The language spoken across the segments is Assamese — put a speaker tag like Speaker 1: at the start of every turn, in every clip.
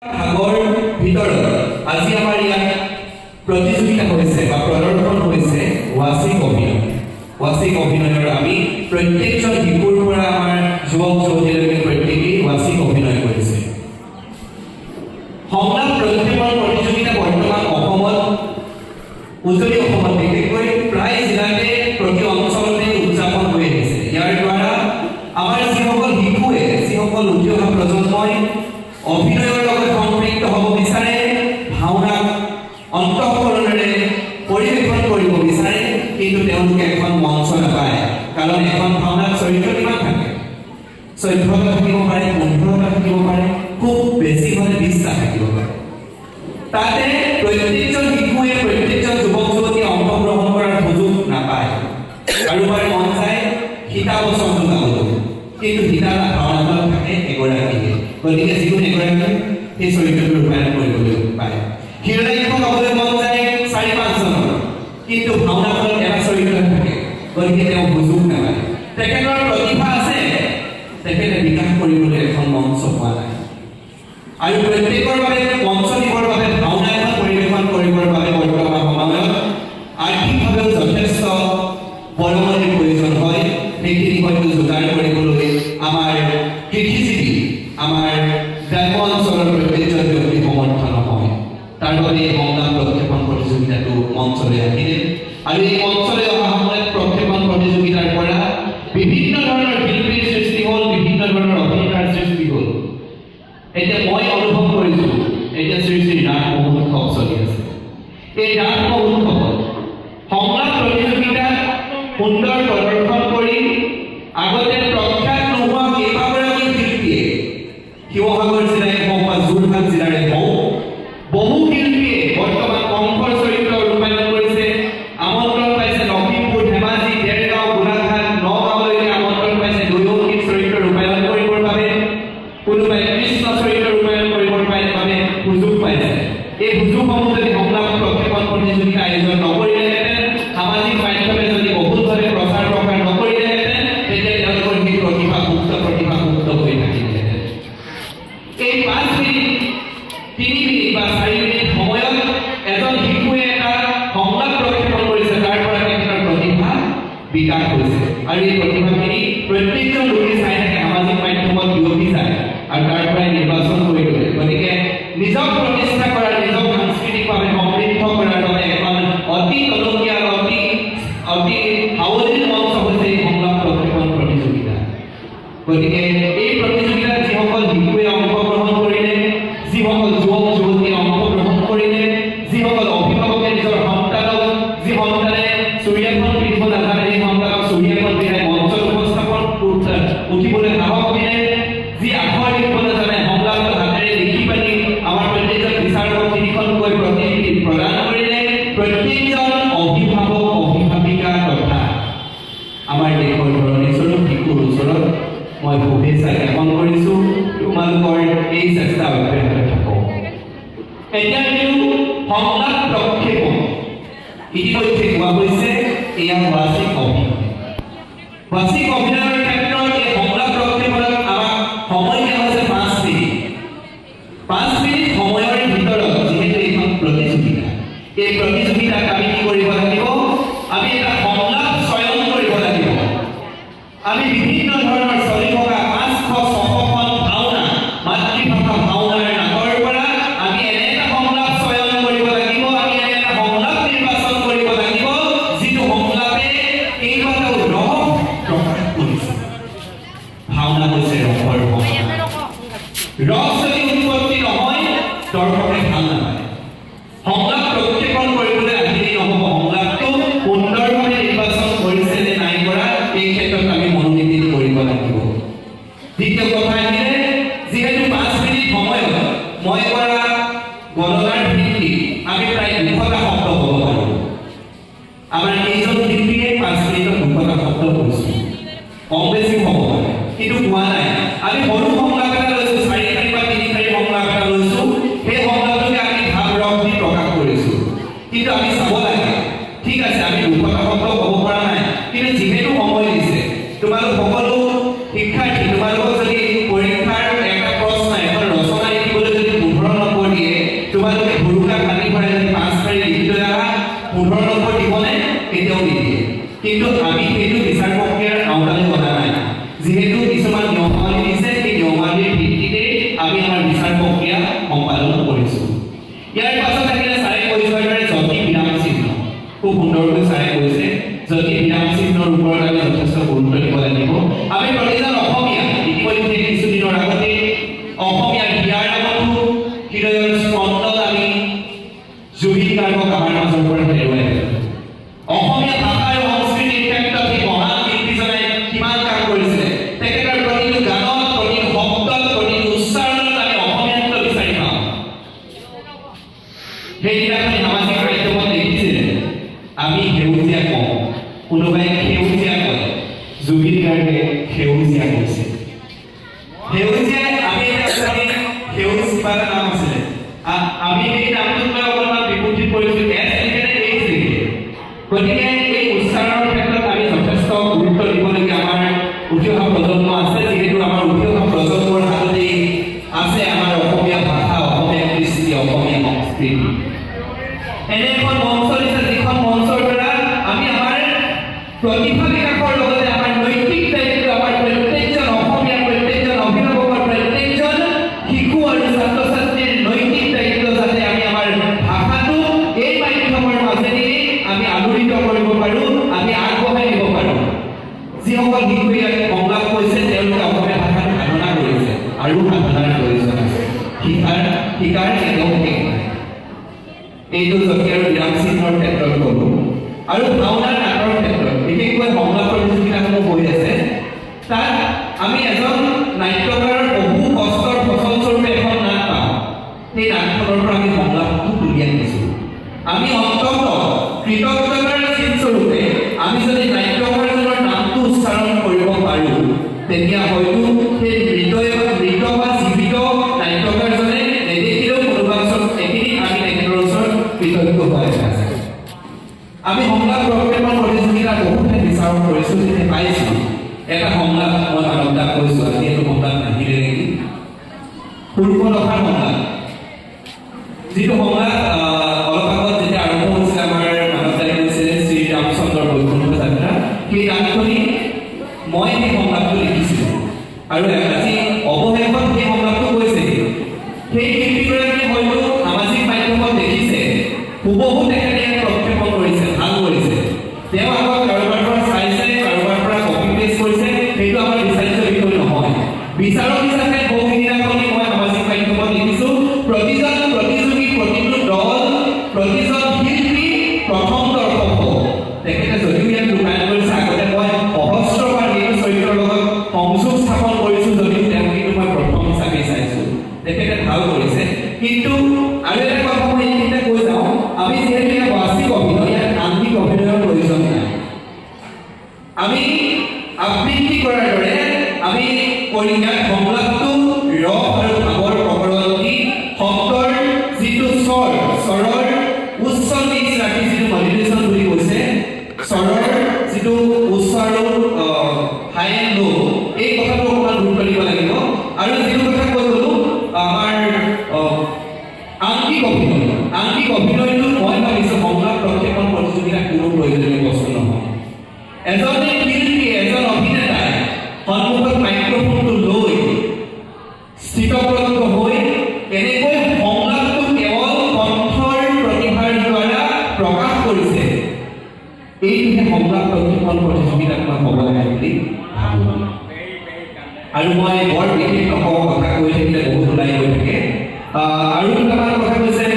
Speaker 1: ভাগৰ ভিতৰত আজি আমাৰ ইয়াত প্ৰতিযোগিতা হৈছে বা প্ৰদৰ্শন হৈছে ৱাচিক অভিনয়ৰ আমি প্ৰত্যেকজন শিশুৰ পৰা আমাৰ যুৱক যুৱতীলৈকে প্ৰত্যেকেই ৱাচিক অভিনয় কৰিছে। সংলাপ প্ৰত্যেকৰ প্ৰতিযোগিতা বৰ্তমান অসমত উজনি অসমত বিশেষকৈ প্ৰায় জিলাতে প্ৰতি অঞ্চলতে উদযাপন হৈ আহিছে। ইয়াৰ দ্বাৰা আমাৰ যিসকল শিশুৱে যিসকল উঠি অহা প্ৰজন্মই অভিনয়ৰ লগত সম্পৃক্ত হ'ব বিচাৰে, ভাওনাক অন্তঃকৰণেৰে পৰিৱেশন কৰিব বিচাৰে, কিন্তু তেওঁলোকে এখন মঞ্চ নাপায়। কাৰণ এখন ভাওনাত চৰিত্ৰ কিমান থাকে? 14টা থাকিব পাৰে, 15টা থাকিব পাৰে, খুব বেছি হ'লে 20টা থাকিব পাৰে। তাতে প্ৰত্যেকজন শিশুৱে প্ৰত্যেকজন যুৱক যুৱতীয়ে অংশগ্ৰহণ কৰাৰ সুযোগ নাপায়। কাৰোবাৰ মন যায় সীতা বচনটো গাবলৈ, কিন্তু সীতা ভাওনাত থাকে এগৰাকীয়ে, গতিকে যিকোনো এগৰাকী সেই চৰিত্ৰটো ৰূপায়ণ কৰিবলৈ পায়। হিৰণ্যাক্ষ গাবলৈ মন যায় 4-5 জনৰ, কিন্তু ভাওনাখনত এটা চৰিত্ৰ থাকে, গতিকে তেওঁ সুযোগ নাপায়। তেখেতৰ প্ৰতিভা আছে, তেখেতে বিকাশ কৰিবলৈ এখন মঞ্চ পোৱা নাই। আৰু প্ৰত্যেকৰ বাবে মঞ্চ দিবৰ বাবে ভাওনা এখন পৰিৱেশন কৰিবৰ বাবে বৰ্তমান সময়ত আৰ্থিকভাৱেও যথেষ্ট বৰঙণিৰ প্ৰয়োজন হয়। সেইখিনি হয়তো যোগাৰ কৰিবলৈ আমাৰ কৃষিজীৱী, আমাৰ গ্ৰাম্য অঞ্চলৰ প্ৰত্যেকজন ব্যক্তি সমৰ্থ নহয়। তাৰ বাবে এই সংলাপ প্ৰক্ষেপণ প্ৰতিযোগিতাটো মঞ্চলৈ আহিলে, আৰু এই মঞ্চলৈ অহা সময়ত প্ৰক্ষেপণ প্ৰতিযোগিতাৰ পৰা বিভিন্ন ধৰণৰ শিল্পীৰ সৃষ্টি হ'ল, বিভিন্ন ধৰণৰ অভিনেতাৰ সৃষ্টি হ'ল। এতিয়া মই অনুভৱ কৰিছোঁ এতিয়া শ্ৰী শ্ৰী ৰাস মহোৎসৱ চলি আছে। এই ৰাস মহোৎসৱত সংলাপ প্ৰতিযোগিতাত সুন্দৰ প্ৰদৰ্শন কৰি আগতে প্ৰখ্যাত নোহোৱা কেইবাগৰাকী শিল্পীয়ে শিৱসাগৰ জিলাই হওক বা যোৰহাট জিলাৰে হওক বহু শিল্পীয়ে বৰ্তমান কংসৰ চৰিত্ৰ ৰূপায়ণ কৰিছে। আমন্ত্ৰণ পাইছে লখিমপুৰ, ধেমাজি, দেৰগাঁও, গোলাঘাট, নগাঁৱলৈকে আমন্ত্ৰণ পাইছে দৈৱকীৰ চৰিত্ৰ ৰূপায়ণ কৰিবৰ বাবে, কোনোবাই কৃষ্ণ চৰিত্ৰ ৰূপায়ণ কৰিবৰ বাবে সুযোগ পাইছে। এই সুযোগসমূহ যদি সংলাপ প্ৰক্ষেপণ প্ৰতিযোগিতা আয়োজন নকৰিলেহেঁতেন, সামাজিক মাধ্যমে যদি বহুলভাৱে প্ৰচাৰ নকৰিলেহেঁতেন, তেতিয়া তেওঁলোকৰ সেই প্ৰতিভা মুক্ত হৈ থাকিলেহেঁতেন। এই 5 মিনিট, 3 মিনিট বা 4 মিনিট সময়ত এজন শিশুৱে এটা সংলাপ প্ৰক্ষেপণ কৰিছে, তাৰ পৰা তেখেতৰ প্ৰতিভা বিকাশ হৈছে। আৰু এই প্ৰতিভাখিনি প্ৰত্যেকজন লোকে চাই থাকে, সামাজিক মাধ্যমত বিয়পি যায় আৰু তাৰ পৰাই নিৰ্বাচন কৰি তোলে। গতিকে নিজক প্ৰতিষ্ঠা কৰা, নিজক সাংস্কৃতিকভাৱে সমৃদ্ধ কৰাৰ বাবে এখন অতি টনকীয়া, অতি সাৱলীল মঞ্চ হৈছে এই সংলাপ প্ৰক্ষেপণ প্ৰতিযোগিতা। গতিকে এই প্ৰতিযোগিতাত যিসকল শিশুৱে অংশগ্ৰহণ কৰিলে, যিসকল যুৱক যুৱতীয়ে অংশগ্ৰহণ কৰিলে, যিসকল অভিভাৱকে নিজৰ সন্তানক, যি সন্তানে চুৰিয়াখন পিন্ধিব নাজানে, সেই সন্তানক চুৰিয়াখন পিন্ধাই মঞ্চত উপস্থাপন উঠিবলৈ সাহস দিলে, যি আখৰ লিখিব নাজানে সংলাপত হাতেৰে লিখি পানি আমাৰ প্ৰত্যেকজন বিচাৰকক 3খনকৈ প্ৰতিলিপি প্ৰদান কৰিলে। প্ৰত্যেকজন অভিভাৱক অভিভাৱিকা তথা আমাৰ দেশৰ ধৰণীস্বৰূপ শিশুৰ ওচৰত মই শুভেচ্ছা জ্ঞাপন কৰিছোঁ। তোমালোকৰ এই চেষ্টা অব্যাহত থাকক। এতিয়া সংলাপ প্ৰক্ষেপণ ইতিমধ্যে কোৱা হৈছে এয়া ৱাচিক অভিনয়। ৱাচিক অভিনয়ৰ ক্ষেত্ৰত এই সংলাপ প্ৰক্ষেপণত আমাক সময় দিয়া হৈছে 5 মিনিট। 5 মিনিট সময়ৰ ভিতৰত যিহেতু এইখন প্ৰতিযোগিতা, এই প্ৰতিযোগিতাত আমি কি কৰিব লাগিব? আমি এটা সংলাপ চয়ন কৰিব লাগিব। আমি বিভিন্ন ধৰণৰ চলি থকা 500-600খন ভাওনা, মাতৃভাষা ভাওনাৰ নাটৰ পৰা আমি এনে এটা সংলাপ চয়ন কৰিব লাগিব, আমি এনে এটা সংলাপ নিৰ্বাচন কৰিব লাগিব, যিটো সংলাপে কেইবাটাও ৰস প্ৰকাশ কৰিছে। ভাওনা হৈছে ৰসৰ ভাওনা। ৰস যদি উৎপত্তি নহয়, দৰ্শকে ভাল নাপায়। সংলাপ প্ৰক্ষেপণ কৰিবলৈ আহিলেই নহ'ব, সংলাপটো সুন্দৰভাৱে নিৰ্বাচন কৰিছে নে নাই কৰা, এই ক্ষেত্ৰত আমি মনোনিৱেশ কৰিব লাগিব। দ্বিতীয় কথা আহিলে, যিহেতু 5 মিনিট সময়ত মই কৰা গণনাৰ ভিত্তিত আমি প্ৰায় 200টা শব্দ ক'ব পাৰোঁ। আমাৰ কেইজন শিল্পীয়ে 5 মিনিটত 200টা শব্দ কৈছোঁ, কম বেছিও হ'ব পাৰে, কিন্তু হোৱা নাই। আমি সৰু সংলাপ এটা লৈছোঁ, 4 বা 3 সংলাপ এটা লৈছোঁ, সেই সংলাপটোকে আমি ভাৱ ৰস দি প্ৰকাশ কৰিছোঁ। কিন্তু আমি চাব লাগে, ঠিক আছে আমি 200টা শব্দ ক'ব পৰা নাই, কিন্তু যিহেতু সময় দিছে, তোমালোক সকলো শিক্ষাৰ্থী, তোমালোকক যদি পৰীক্ষাৰ এটা প্ৰশ্ন এখন ৰচনা লিখিবলৈ যদি 15 তোমালোকে ভুৰুকা খালি ভৰাই যদি 5 পাৰি লিখি লৈ আহা 15 নম্বৰ দিবনে কেতিয়াও নিদিয়ে কিন্তু আমি সেইটো বিচাৰ প্ৰক্ৰিয়াৰ আওতালৈ অনা নাই যেহেতু কিছুমান নিয়মাৱলী দিছে সেই নিয়মাৱলীৰ ভিত্তিতে আমি আমাৰ বিচাৰ প্ৰক্ৰিয়া সম্পাদন কৰিছো ইয়াৰ পাছত আহিলে চাৰে কৈছোৱাৰ দৰে যদি বিৰাম চিহ্ন খুব সুন্দৰকৈ চাৰে কৈছে যদি বিৰাম চিহ্নৰ ওপৰত আমি যথেষ্ট গুৰুত্ব দিব লাগিব আমি প্ৰতিজন অসমীয়া ইতিমধ্যে কিছুদিনৰ আগতে অসমীয়া হিয়াৰ নামতো হৃদয়ৰ স্পন্দন আমি জুবিন গাৰ্গক আমাৰ মাজৰ পৰা হেৰুৱাই পেলালোঁ অসমীয়া ভাষা আৰু সংস্কৃতিৰ ক্ষেত্ৰত এই মহান শিল্পীজনে কিমান কাম কৰিছিলে তেখেতৰ প্ৰতিটো গানত প্ৰতিটো শব্দত প্ৰতিটো উচ্চাৰণত আমি অসমীয়াত্ব বিচাৰি পাওঁ সেইদিনাখনি সামাজিক মাধ্যমত দেখিছিলে আমি সেউজীয়া কওঁ কোনোবাই সেউজীয়া কয় জুবিন গাৰ্গে সেউজীয়া কৈছে সেউজীয়া আমি এটা সেউজ কিবা এটা নাম আছিলে আমি এই নামটোক লৈ অকণমান বিপৰীত কৰিছোঁ এছ লিখে নে এইচ লিখে গতিকে এই উচ্চাৰণৰ ক্ষেত্ৰত আমি যথেষ্ট গুৰুত্ব দিবলগীয়া আমাৰ উঠি অহা প্ৰজন্ম আছে যিহেতু আমাৰ উঠি অহা প্ৰজন্মৰ হাততেই আছে আমাৰ অসমীয়া ভাষা অসমীয়া কৃষ্টি অসমীয়া সংস্কৃতি এনে এখন মঞ্চ দিছে যিখন মঞ্চৰ দ্বাৰা আমি আমাৰ প্ৰতিভা বিকাশৰ লগতে আমাৰ নৈতিক দায়িত্ব আমাৰ প্ৰত্যেকজন অসমীয়া প্ৰত্যেকজন অভিভাৱকৰ প্ৰত্যেকজন শিশু আৰু ছাত্ৰ ছাত্ৰীৰ নৈতিক দায়িত্ব যাতে আমি আমাৰ ভাষাটো এই মাধ্যমৰ মাজেদি আমি আলোড়িত কৰিব পাৰোঁ আমি আগবঢ়াই নিব পাৰোঁ যিসকল শিশুৱে ইয়াত সংলাপ কৰিছে তেওঁলোকে অসমীয়া ভাষাত সাধনা কৰিছে আৰু সাধনাৰ প্ৰয়োজন আছে শিকাৰ কেতিয়াও শেষ নাই এইটো যদি আৰু বিৰাম চিহ্নৰ ক্ষেত্ৰত ক'লোঁ আৰু ভাওনাৰ নাটৰ ক্ষেত্ৰত বিশেষকৈ সংলাপ প্ৰতিযোগিতাসমূহ হৈ আছে তাত আমি এজন নাট্যকাৰৰ বহু কষ্টৰ ফচলস্বৰূপে এখন নাট পাওঁ সেই নাটখনৰ পৰা আমি সংলাপটো তুলি আনিছোঁ আমি অন্তত কৃতজ্ঞতাৰ চিনস্বৰূপে আমি যদি নাট্যকাৰজনৰ নামটো উচ্চাৰণ কৰিব পাৰোঁ তেতিয়া হয়তো সেই মৃত বা জীৱিত নাট্যকাৰজনে নেদেখিলেও কোনোবা ওচৰত এদিন আমি তেখেতৰ ওচৰত কৃতজ্ঞ হোৱা দেখা যায় আমি সংলাপ প্ৰক্ষেপণ প্ৰতিযোগিতা বহুতে বিচাৰণ কৰিছোঁ যেতিয়া পাইছোঁ এটা সংলাপ মই আনন্দাক কৈছোঁ আজি এইটো সংলাপ নাহিলে নেকি পূৰ্বদশাৰ সংলাপ যিটো সংলাপ অলপ আগত যেতিয়া আৰম্ভ হৈছিলে আমাৰ মানৱতাই কৈছিলে শ্ৰী ৰামচন্দ্ৰৰ বৈকুণ্ঠ যাত্ৰা সেই নাটখনি মই সেই সংলাপটো লিখিছিলোঁ আৰু আজি অৱশেষত সেই সংলাপটো কৈছে সেই শিল্পীগৰাকীয়ে হয়তো সামাজিক মাধ্যমত দেখিছে হুবহু তেখেতে প্ৰক্ষেপণ কৰিছে ভাল কৰিছে তেওঁ আগত কাৰোবাৰ পৰা চাইছে কাৰোবাৰ পৰা কপি পেষ্ট কৰিছে সেইটো আমাৰ বিচাৰ্য বিষয় নহয় বিচাৰক হিচাপে বহুদিনাখনি মই সামাজিক মাধ্যমত লিখিছোঁ প্ৰতিজন প্ৰতিযোগী প্ৰতিটো দল প্ৰতিজন শিল্পী প্ৰথম দৰ্শক হ'ব তেখেতে যদিও ইয়াত ৰূপায়ণ কৰিছে আগতে মই সহস্ৰবাৰ সেইটো চৰিত্ৰৰ লগত সংযোগ স্থাপন কৰিছোঁ যদিও তেওঁক কিন্তু মই প্ৰথম হিচাপে চাইছোঁ তেখেতে ভাল কৰিছে কিন্তু আৰু এটা কথা মই এইখিনিতে কৈ যাওঁ আমি যিহেতু ইয়াত বাচিক অভিনয় ইয়াত আংশিক অভিনয়ৰ প্ৰয়োজন নাই আমি আবৃত্তি কৰাৰ দৰে আমি কৰিম ইয়াত সংলাপটো ৰস আৰু ভাৱৰ প্ৰকৰণ দি শব্দৰ যিটো স্বৰৰ উচ্চ নিচ ৰাখি যিটো মডুলেশ্যন বুলি কৈছে স্বৰৰ যিটো উচ্চ আৰু হাই এণ্ড ল' এই কথাটো অকণমান গুৰুত্ব দিব লাগিব আৰু যিটো কথা কৈ গ'লোঁ আমাৰ আংশিক অভিনয়টো মই ভাবিছোঁ সংলাপ প্ৰক্ষেপণ প্ৰতিযোগিতাত কোনো প্ৰয়োজনীয় বস্তু নহয় এজনে শিল্পী এজন অভিনেতাই সন্মুখত মাইক্ৰফোনটো লৈ স্থিতপ্ৰজ্ঞ হৈ কেনেকৈ সংলাপটো কেৱল কণ্ঠৰ প্ৰতিভাৰ দ্বাৰা প্ৰকাশ কৰিছে এইটোহে সংলাপ প্ৰক্ষেপণ প্ৰতিযোগিতাত মই ক'ব লাগে বুলি ভাবোঁ আৰু মই বৰ বিশেষ নকওঁ কথা কৈ থাকিলে বহুত ওলাই গৈ থাকে আৰু দুটামান কথা কৈছে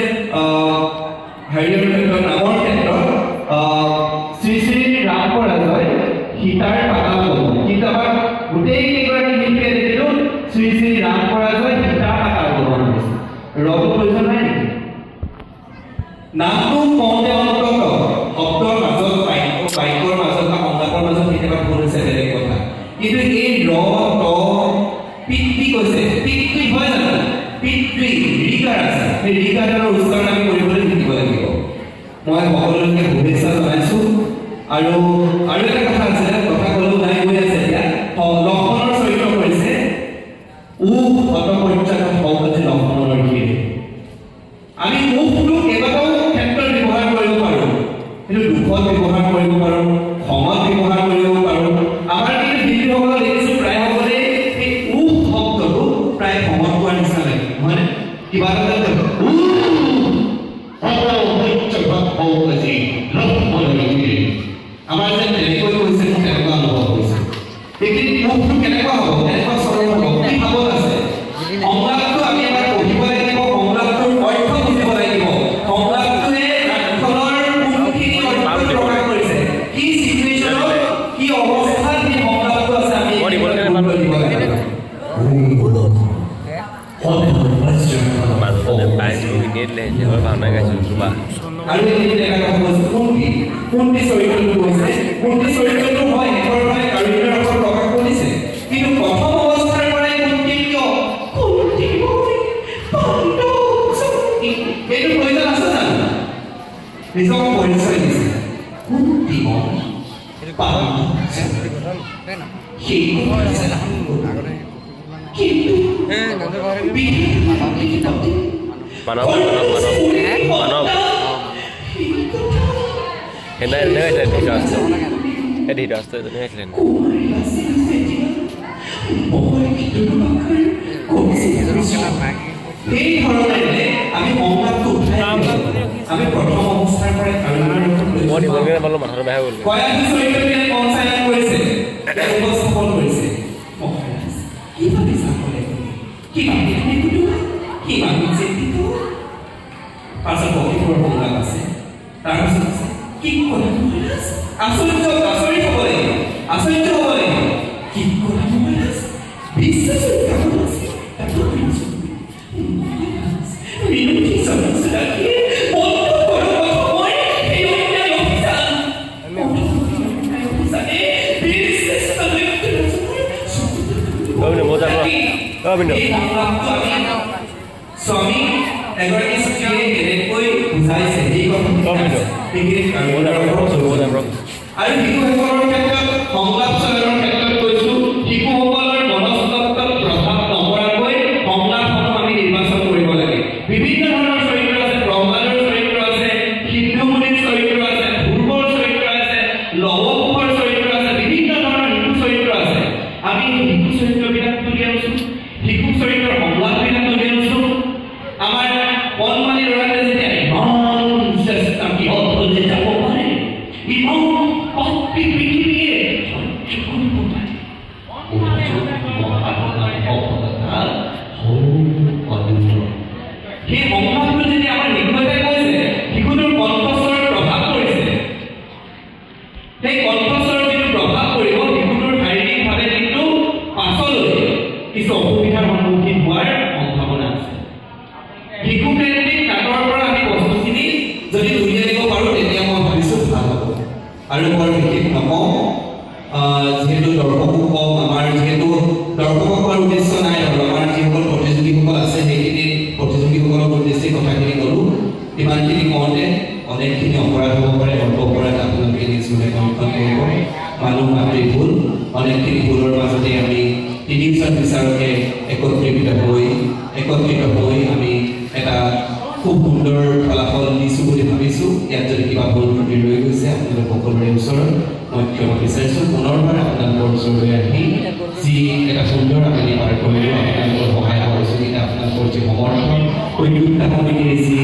Speaker 1: হেৰিয়ৰ ক্ষেত্ৰত নামৰ ক্ষেত্ৰত শ্ৰী শ্ৰী ৰামপৰাজয় সীতাৰ পাতাল বন্ধু কিন্তু আমাৰ গোটেই কেইগৰাকী শিল্পীয়ে দেখিলোঁ শ্ৰী শ্ৰী ৰামপৰাজয় সীতাৰ পাতাল বন্ধু হৈছে ৰঘু প্ৰয়োজন নাই নেকি নামটো কওঁতে অন্তত শব্দৰ মাজত বাক্যৰ মাজত বা সংলাপৰ মাজত কেতিয়াবা ভুল হৈছে বেলেগ কথা কিন্তু এই ৰ ত পিতৃ কৈছে পিতৃ হয় জানো পিতৃ ৰিকাৰ আছে সেই ৰিকাৰৰ উচ্চাৰণ আমি কৰিবলৈ শিকিব লাগিব মই সকলোকে শুভেচ্ছা জনাইছোঁ আৰু এটা কথা আছে কথা ক'লেও নাই গৈ আছে এতিয়া লক্ষণৰ চৰিত্ৰ কৰিছে উ শতপৰ্যায়ত সৌগতি লক্ষণৰ ঘিৰে আমি মুখটো কেইবাটাও ক্ষেত্ৰত ব্যৱহাৰ কৰিব পাৰোঁ কিন্তু দুখত ব্যৱহাৰ কৰিব পাৰোঁ খঙত ব্যৱহাৰ কৰিব পাৰোঁ আমাৰ কিন্তু হিন্দুসকল দেখিছোঁ প্ৰায় সকলে এই উহ শব্দটো প্ৰায় খঙত কোৱাৰ নিচিনা লাগে হয়নে কিবা এটা আমাৰ যে তেনেকৈ কৈছে তেনেকুৱা অনুভৱ হৈছে এইখিনি মুখটো কেনেকুৱা হ'ব কেনেকুৱা চৰম হ'ব কি ভাৱত আছে সংলাপটো আমি এবাৰ পঢ়িব লাগিব সংলাপটোৰ অৰ্থ বুজিব লাগিব সংলাপটোৱে ৰাষ্ট্ৰখনৰ কোনখিনি অৰ্থ প্ৰকাশ কৰিছে কি চিটুৱেশ্যনত কি অৱস্থাত এই সংলাপটো আছে আমি দিব লাগিব আৰু এই দেখা কৈছে কোনটি চৰিত্ৰটো কৈছে কোনটি চৰিত্ৰটো হয় একৰ মানে কাৰিকৰ ওপৰত প্ৰকাশ কৰিছে কিন্তু প্ৰথম অৱস্থাৰ পৰাই কোনটি কিয় কোনটি মই পাণ্ডু শক্তি এইটো প্ৰয়োজন আছে জানো নিজক পৰিচয় দিছে কোনটি মই পাণ্ডু কিন্তু মানৱ Hendak ada di dasar. Di dasar itu nih kalian. এই ধৰণে আমি সংলাপটো উঠাই আমি প্ৰথম অৱস্থাৰ পৰা মই দিবগে পালো মাথাটো বেয়া হ'ল কয়াটো চৰিত্ৰটোৱে পঞ্চায়ত কৰিছে উপস্থাপন কৰিছে কি ভাবিছা ক'লে কি ভাবিছা কি ভাবিছে পাছত পক্ষীৰ সংলাপ আছে তাৰপিছত কি কৰা মহাৰাজ আচৰিত হ'ব লাগিব আচৰিত হ'ব লাগিব কি কৰা মহাৰাজ বিশ্বাস কাম আছে বিনতি সমাজৰাকে বন্ধ কৰক মই এই অন্যায় অভিযান বিশ্বাস স্বামী এগৰাকী স্ত্ৰীয়ে কেনেকৈ বুজাইছে এই কথা আৰু শিশুসকলৰ ক্ষেত্ৰত সংলাপ চয়নৰ ক্ষেত্ৰত কৈছো শিশুসকলৰ মনস্তত্বত প্ৰভাৱ নপৰাকৈ সংলাপসমূহ আমি নিৰ্বাচন কৰিব লাগে বিভিন্ন ধৰণৰ চৰিত্ৰ আছে ব্ৰহ্মাণ্ডৰ চৰিত্ৰ আছে সিন্ধুমুনিৰ চৰিত্ৰ আছে ধ্ৰুৱৰ চৰিত্ৰ আছে লৱকুশৰ চৰিত্ৰ আছে বিভিন্ন ধৰণৰ শিশু চৰিত্ৰ আছে আমি শিশু চৰিত্ৰবিলাক তুলি আনিছো শিশু চৰিত্ৰৰ সংলাপবিলাক তুলি আনিছো আমাৰ কণমানি ল'ৰাটোৱে যেতিয়া ইমান চেষ্টা কিহত হ'লে যাব পাৰে ইমান পাপি পৃথিৱীয়ে সহ্য কৰিব পাৰে সেই সংলাপটো যেতিয়া আমাৰ শিশু এটাই কৈছে শিশুটোৰ কণ্ঠস্বৰৰ প্ৰভাৱ পৰিছে সেই কণ্ঠস্বৰৰ যিটো প্ৰভাৱ পৰিব শিশুটোৰ শাৰীৰিকভাৱে কিন্তু পাছলৈ কিছু অসুবিধাৰ সন্মুখীন হোৱাৰ সম্ভাৱনা আছে শিশুকেন্দ্ৰিক নাটৰ পৰা আমি বস্তুখিনি যদি উলিয়াই দিব পাৰোঁ তেতিয়া মই ভাবিছোঁ ভাল হ'ব আৰু বৰ বিশেষ নকওঁ যিহেতু দৰ্শকো কম আমাৰ যিহেতু দৰ্শকৰ উদ্দেশ্য নাই আৰু আমাৰ যিসকল প্ৰতিযোগীসকল আছে সেইখিনি প্ৰতিযোগীসকলৰ উদ্দেশ্যে কথাখিনি ক'লোঁ ইমানখিনি কওঁতে অনেকখিনি অপৰাধ হ'ব পাৰে অল্প অপৰাধ আপোনালোকে নিজ মনে সমৰ্থন কৰিব মানুহ মাতৃ ভুল অনেকখিনি ভুলৰ মাজতে আমি তিনিওজন বিচাৰকে একত্ৰিত হৈ আমি এটা খুব সুন্দৰ ফলাফল দিছোঁ বুলি ভাবিছোঁ ইয়াত যদি কিবা ভুল ত্ৰুটি ৰৈ গৈছে আপোনালোক সকলোৰে ওচৰত মই ক্ষমা বিচাৰিছোঁ পুনৰবাৰ আপোনালোকৰ ওচৰলৈ আহি যি এটা সুন্দৰ আমি পাৰ কৰিলোঁ আপোনালোকৰ সহায় সহযোগিতা আপোনালোকৰ যি সমৰ্থন সৈন্যতা সমিতিৰ যি